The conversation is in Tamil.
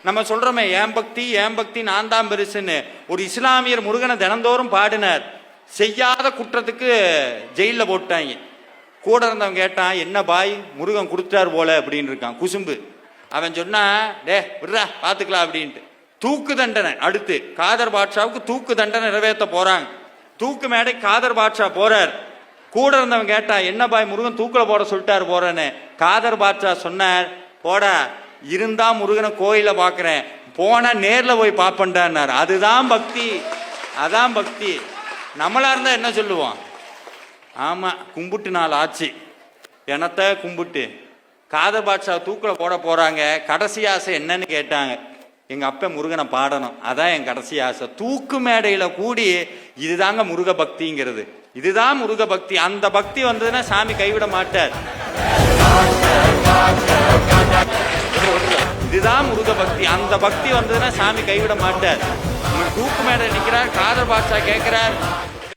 நம்ம சொல்றோமே ஏன் பக்தி நான் தான் பெருசுன்னு. ஒரு இஸ்லாமியர் முருகனை தினந்தோறும் பாடினார். செய்யாத குற்றத்துக்கு ஜெயிலில் போட்டாங்க. கூட இருந்தவன் கேட்டான், என்ன பாய் முருகன் கொடுத்தார் போல அப்படின்னு இருக்கான் குசும்பு. அவன் சொன்னா, டே விட்றா பார்த்துக்கலாம் அப்படின்ட்டு. தூக்கு தண்டனை அடுத்து காதர் பாட்ஷாவுக்கு தூக்கு தண்டனை நிறைவேற்ற போறாங்க. தூக்கு மேடை காதர் பாட்ஷா போறார். கூட இருந்தவன் கேட்டா, என்ன பாய் முருகன் தூக்கில போட சொல்லிட்டாரு போறேன்னு. காதர் பாட்ஷா சொன்னார், போடா இருந்தா முருகனை கோயில பாக்குறேன், போனா நேர்ல போய் பாப்பண்டார். அதுதான் பக்தி, அதான் பக்தி. நம்மளா இருந்தா என்ன சொல்லுவோம்? ஆமா கும்பிட்டு நாள் ஆச்சு, எனத்த கும்பிட்டு. காதர் பாட்ஷா தூக்கில போட போறாங்க. கடைசி ஆசை என்னன்னு கேட்டாங்க. எங்க அப்ப முருகனை பாடணும், அதான் என் கடைசி ஆசை. தூக்கு மேடையில கூடி இதுதாங்க முருக பக்திங்கிறது, இதுதான் முருக பக்தி. அந்த பக்தி வந்ததுன்னா சாமி கைவிட மாட்டார். இதுதான் முருக பக்தி. அந்த பக்தி வந்ததுன்னா சாமி கைவிட மாட்டார். தூக்கு மேடை நிற்கிறார். காதர் பாட்ஷா கேட்கிறார்,